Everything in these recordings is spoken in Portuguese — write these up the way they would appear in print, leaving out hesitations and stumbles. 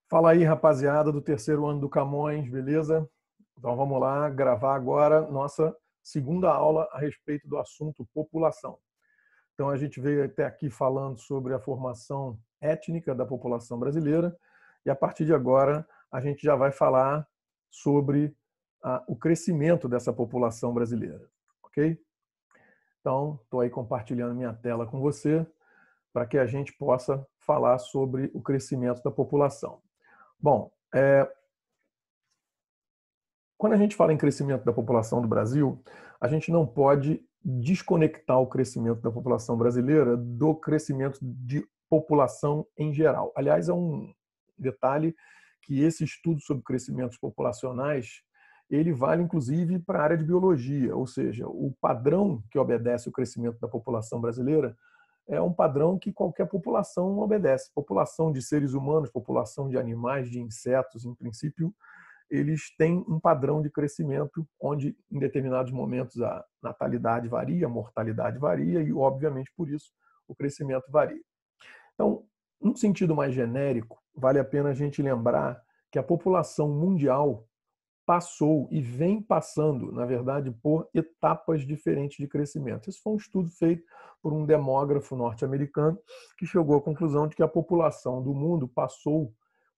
Fala aí, rapaziada do terceiro ano do Camões, beleza? Então vamos lá gravar agora nossa segunda aula a respeito do assunto população. Então a gente veio até aqui falando sobre a formação étnica da população brasileira e a partir de agora a gente já vai falar sobre o crescimento dessa população brasileira, ok? Então estou aí compartilhando minha tela com você para que a gente possa falar sobre o crescimento da população. Bom, quando a gente fala em crescimento da população do Brasil, a gente não pode desconectar o crescimento da população brasileira do crescimento de população em geral. Aliás, é um detalhe que esse estudo sobre crescimentos populacionais, ele vale inclusive para a área de biologia, ou seja, o padrão que obedece o crescimento da população brasileira é um padrão que qualquer população obedece. População de seres humanos, população de animais, de insetos, em princípio, eles têm um padrão de crescimento onde, em determinados momentos, a natalidade varia, a mortalidade varia e, obviamente, por isso, o crescimento varia. Então, num sentido mais genérico, vale a pena a gente lembrar que a população mundial passou e vem passando, na verdade, por etapas diferentes de crescimento. Esse foi um estudo feito por um demógrafo norte-americano que chegou à conclusão de que a população do mundo passou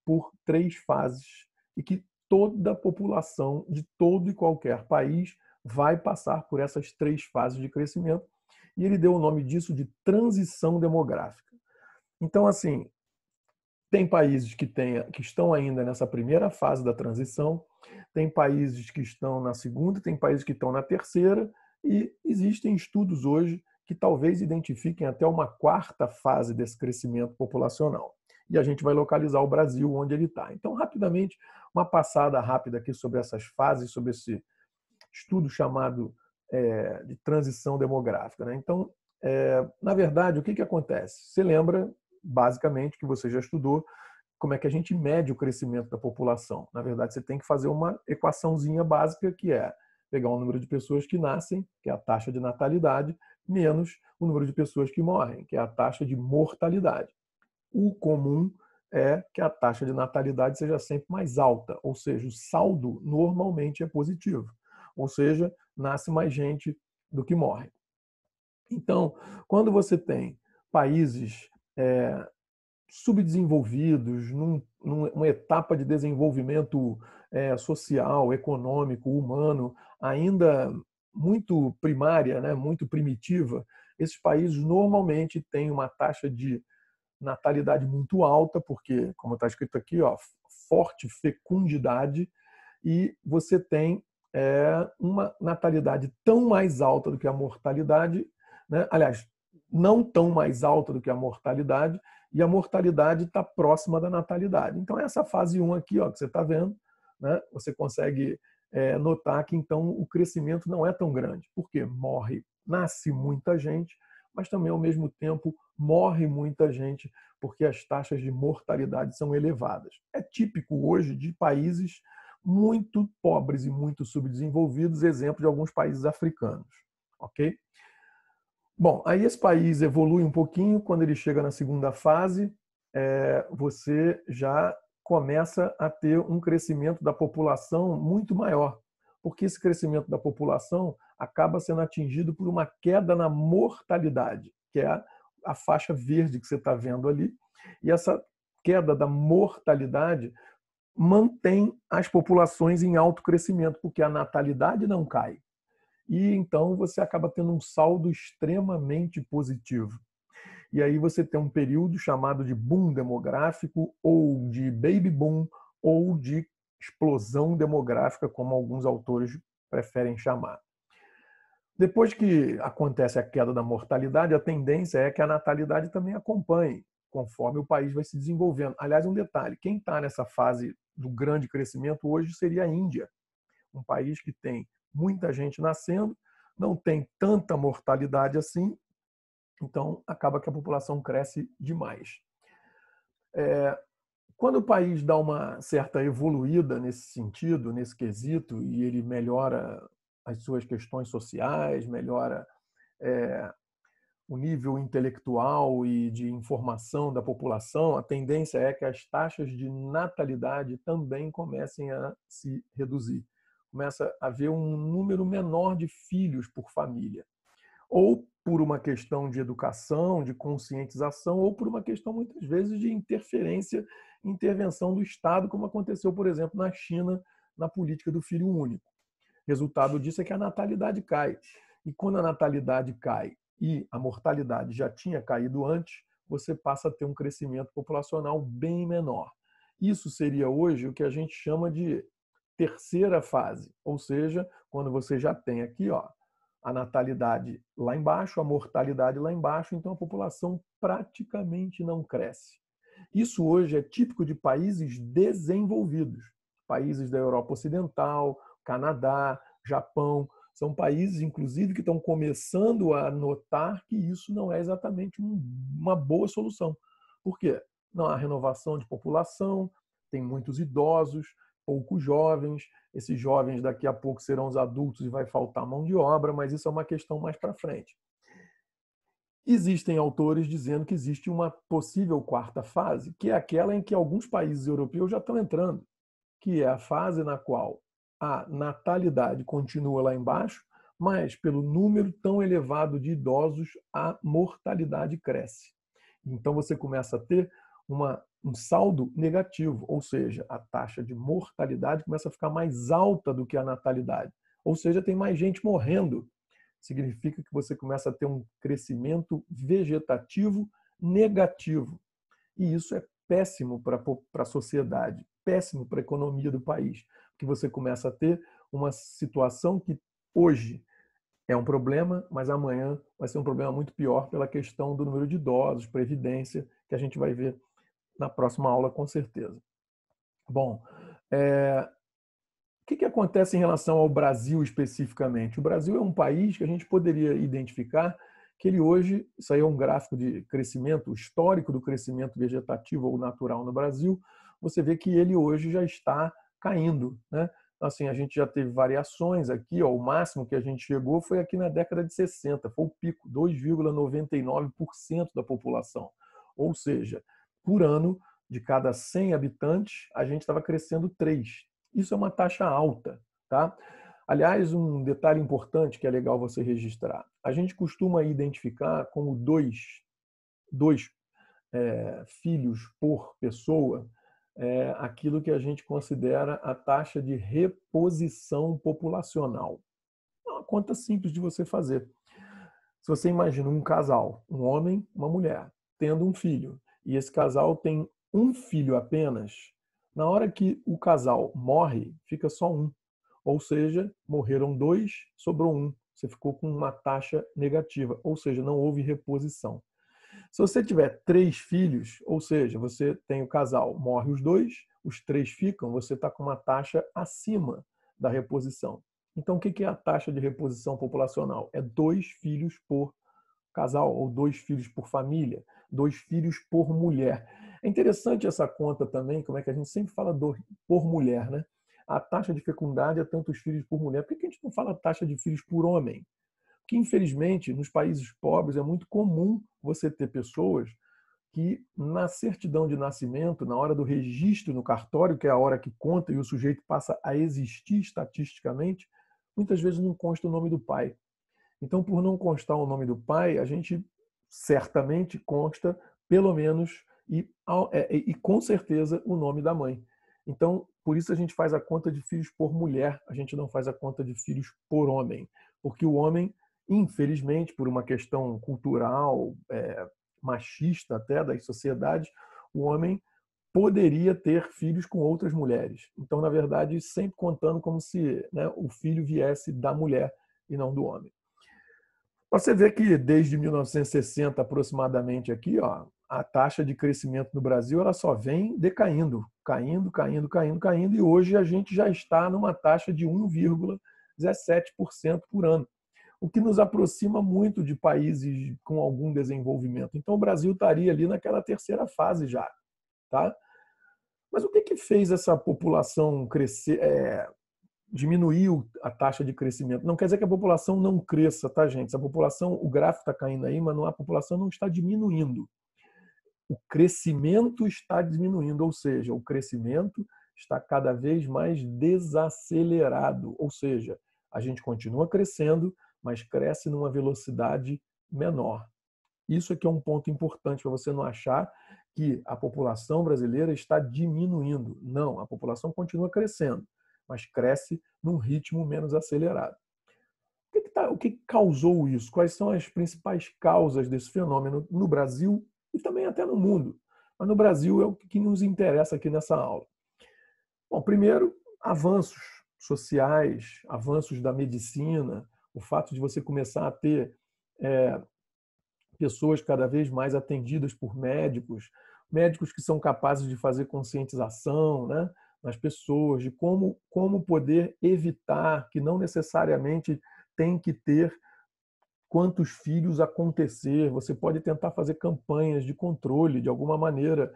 por 3 fases e que toda a população de todo e qualquer país vai passar por essas 3 fases de crescimento. E ele deu o nome disso de transição demográfica. Então, assim, tem países que estão ainda nessa primeira fase da transição, tem países que estão na segunda, tem países que estão na terceira, e existem estudos hoje que talvez identifiquem até uma quarta fase desse crescimento populacional. E a gente vai localizar o Brasil onde ele está. Então, rapidamente, uma passada rápida aqui sobre essas fases, sobre esse estudo chamado de transição demográfica, né? Então, na verdade, o que acontece? Você lembra, basicamente, que você já estudou, como é que a gente mede o crescimento da população. Na verdade, você tem que fazer uma equaçãozinha básica, que é pegar o número de pessoas que nascem, que é a taxa de natalidade, menos o número de pessoas que morrem, que é a taxa de mortalidade. O comum é que a taxa de natalidade seja sempre mais alta, ou seja, o saldo normalmente é positivo, ou seja, nasce mais gente do que morre. Então, quando você tem países subdesenvolvidos, numa etapa de desenvolvimento social, econômico, humano, ainda muito primária, né, muito primitiva, esses países normalmente têm uma taxa de natalidade muito alta, porque, como está escrito aqui, ó, forte fecundidade, e você tem uma natalidade tão mais alta do que a mortalidade, né? Aliás, não tão mais alta do que a mortalidade, e a mortalidade está próxima da natalidade. Então, essa fase 1 aqui, ó, que você está vendo, né? Você consegue notar que, então, o crescimento não é tão grande, porque nasce muita gente, mas também, ao mesmo tempo, morre muita gente, porque as taxas de mortalidade são elevadas. É típico hoje de países muito pobres e muito subdesenvolvidos, exemplo de alguns países africanos, ok? Bom, aí esse país evolui um pouquinho, quando ele chega na segunda fase, você já começa a ter um crescimento da população muito maior, porque esse crescimento da população acaba sendo atingido por uma queda na mortalidade, que é a faixa verde que você está vendo ali, e essa queda da mortalidade mantém as populações em alto crescimento, porque a natalidade não cai. E então você acaba tendo um saldo extremamente positivo. E aí você tem um período chamado de boom demográfico, ou de baby boom, ou de explosão demográfica, como alguns autores preferem chamar. Depois que acontece a queda da mortalidade, a tendência é que a natalidade também acompanhe, conforme o país vai se desenvolvendo. Aliás, um detalhe, quem está nessa fase do grande crescimento hoje seria a Índia, um país que tem muita gente nascendo, não tem tanta mortalidade assim, então acaba que a população cresce demais. Quando o país dá uma certa evoluída nesse sentido, nesse quesito, e ele melhora as suas questões sociais, melhora o nível intelectual e de informação da população, a tendência é que as taxas de natalidade também comecem a se reduzir. Começa a haver um número menor de filhos por família. Ou por uma questão de educação, de conscientização, ou por uma questão, muitas vezes, de intervenção do Estado, como aconteceu, por exemplo, na China, na política do filho único. Resultado disso é que a natalidade cai. E quando a natalidade cai e a mortalidade já tinha caído antes, você passa a ter um crescimento populacional bem menor. Isso seria hoje o que a gente chama de terceira fase, ou seja, quando você já tem aqui, a natalidade lá embaixo, a mortalidade lá embaixo, então a população praticamente não cresce. Isso hoje é típico de países desenvolvidos, países da Europa Ocidental, Canadá, Japão, são países, inclusive, que estão começando a notar que isso não é exatamente uma boa solução. Por quê? Não há renovação de população, tem muitos idosos, poucos jovens, esses jovens daqui a pouco serão os adultos e vai faltar mão de obra, mas isso é uma questão mais para frente. Existem autores dizendo que existe uma possível quarta fase, que é aquela em que alguns países europeus já estão entrando, que é a fase na qual a natalidade continua lá embaixo, mas pelo número tão elevado de idosos, a mortalidade cresce. Então você começa a ter um saldo negativo, ou seja, a taxa de mortalidade começa a ficar mais alta do que a natalidade. Ou seja, tem mais gente morrendo. Significa que você começa a ter um crescimento vegetativo negativo. E isso é péssimo para a sociedade, péssimo para a economia do país, porque você começa a ter uma situação que hoje é um problema, mas amanhã vai ser um problema muito pior pela questão do número de idosos, previdência, que a gente vai ver na próxima aula, com certeza. Bom, o que acontece em relação ao Brasil especificamente? O Brasil é um país que a gente poderia identificar que ele hoje, isso aí é um gráfico de crescimento, histórico do crescimento vegetativo ou natural no Brasil, você vê que ele hoje já está caindo, né? Assim, a gente já teve variações aqui, o máximo que a gente chegou foi aqui na década de 60, foi o pico, 2,99% da população. Ou seja, por ano, de cada 100 habitantes, a gente estava crescendo 3. Isso é uma taxa alta, tá? Aliás, um detalhe importante que é legal você registrar. A gente costuma identificar como dois filhos por pessoa aquilo que a gente considera a taxa de reposição populacional. É uma conta simples de você fazer. Se você imagina um casal, um homem, uma mulher, tendo um filho, e esse casal tem um filho apenas, na hora que o casal morre, fica só um. Ou seja, morreram 2, sobrou 1. Você ficou com uma taxa negativa, ou seja, não houve reposição. Se você tiver 3 filhos, ou seja, você tem o casal, morre os 2, os 3 ficam, você está com uma taxa acima da reposição. Então, o que é a taxa de reposição populacional? É 2 filhos por casal, ou 2 filhos por família, 2 filhos por mulher. É interessante essa conta também, como é que a gente sempre fala por mulher, né? A taxa de fecundidade é tantos filhos por mulher. Por que a gente não fala taxa de filhos por homem? Porque, infelizmente, nos países pobres é muito comum você ter pessoas que, na certidão de nascimento, na hora do registro no cartório, que é a hora que conta e o sujeito passa a existir estatisticamente, muitas vezes não consta o nome do pai. Então, por não constar o nome do pai, a gente certamente consta, pelo menos, e com certeza, o nome da mãe. Então, por isso a gente faz a conta de filhos por mulher, a gente não faz a conta de filhos por homem. Porque o homem, infelizmente, por uma questão cultural, machista até das sociedades, o homem poderia ter filhos com outras mulheres. Então, na verdade, sempre contando como se, né, o filho viesse da mulher e não do homem. Você vê que desde 1960 aproximadamente aqui, a taxa de crescimento no Brasil ela só vem decaindo, caindo, e hoje a gente já está numa taxa de 1,17% por ano, o que nos aproxima muito de países com algum desenvolvimento. Então o Brasil estaria ali naquela terceira fase já, tá? Mas o que fez essa população crescer, diminuiu a taxa de crescimento. Não quer dizer que a população não cresça, tá, gente? A população, o gráfico está caindo aí, mas a população não está diminuindo. O crescimento está diminuindo, ou seja, o crescimento está cada vez mais desacelerado, ou seja, a gente continua crescendo, mas cresce numa velocidade menor. Isso aqui é um ponto importante para você não achar que a população brasileira está diminuindo. Não, a população continua crescendo, mas cresce num ritmo menos acelerado. O que causou isso? Quais são as principais causas desse fenômeno no Brasil e também até no mundo? Mas no Brasil é o que nos interessa aqui nessa aula. Bom, primeiro, avanços sociais, avanços da medicina, o fato de você começar a ter pessoas cada vez mais atendidas por médicos, médicos que são capazes de fazer conscientização, né, nas pessoas, de como poder evitar, que não necessariamente tem que ter quantos filhos acontecer. Você pode tentar fazer campanhas de controle, de alguma maneira,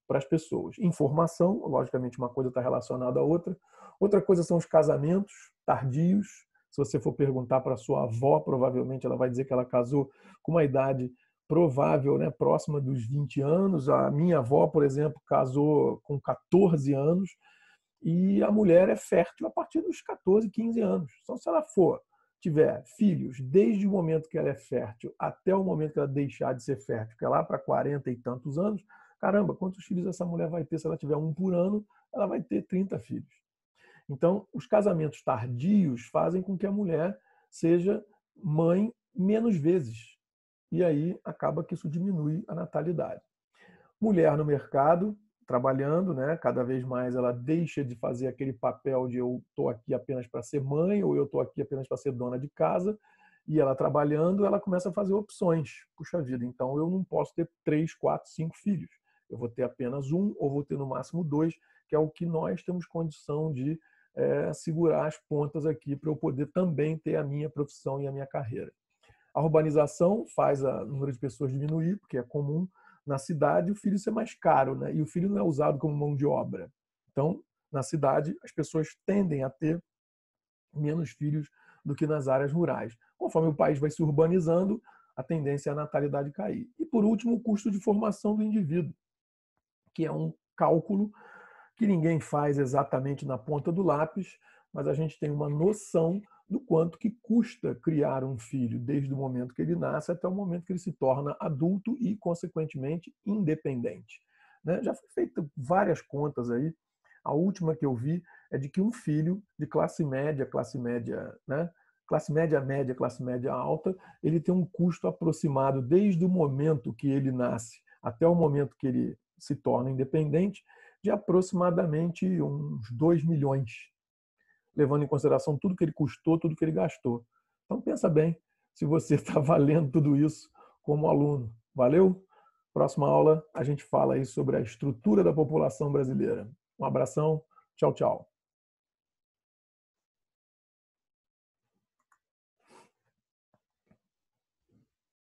para as pessoas. Informação, logicamente, uma coisa está relacionada à outra. Outra coisa são os casamentos tardios. Se você for perguntar para sua avó, provavelmente ela vai dizer que ela casou com uma idade provável, né, próxima dos 20 anos. A minha avó, por exemplo, casou com 14 anos e a mulher é fértil a partir dos 14, 15 anos. Então, se ela tiver filhos desde o momento que ela é fértil até o momento que ela deixar de ser fértil, que é lá para 40 e tantos anos, caramba, quantos filhos essa mulher vai ter? Se ela tiver um por ano, ela vai ter 30 filhos. Então, os casamentos tardios fazem com que a mulher seja mãe menos vezes. E aí acaba que isso diminui a natalidade. Mulher no mercado, trabalhando, né? Cada vez mais ela deixa de fazer aquele papel de eu estou aqui apenas para ser mãe ou eu estou aqui apenas para ser dona de casa. E ela trabalhando, ela começa a fazer opções. Puxa vida, então eu não posso ter 3, 4, 5 filhos. Eu vou ter apenas um ou vou ter no máximo 2, que é o que nós temos condição de segurar as pontas aqui para eu poder também ter a minha profissão e a minha carreira. A urbanização faz o número de pessoas diminuir, porque é comum na cidade o filho ser mais caro, né? E o filho não é usado como mão de obra. Então, na cidade, as pessoas tendem a ter menos filhos do que nas áreas rurais. Conforme o país vai se urbanizando, a tendência é a natalidade cair. E, por último, o custo de formação do indivíduo, que é um cálculo que ninguém faz exatamente na ponta do lápis, mas a gente tem uma noção do quanto que custa criar um filho desde o momento que ele nasce até o momento que ele se torna adulto e, consequentemente, independente. Já foi feito várias contas aí. A última que eu vi é de que um filho de classe média, né? Classe média média, classe média alta, ele tem um custo aproximado desde o momento que ele nasce até o momento que ele se torna independente, de aproximadamente uns 2 milhões, levando em consideração tudo que ele custou, tudo que ele gastou. Então pensa bem se você está valendo tudo isso como aluno. Valeu? Próxima aula a gente fala aí sobre a estrutura da população brasileira. Um abração, tchau, tchau.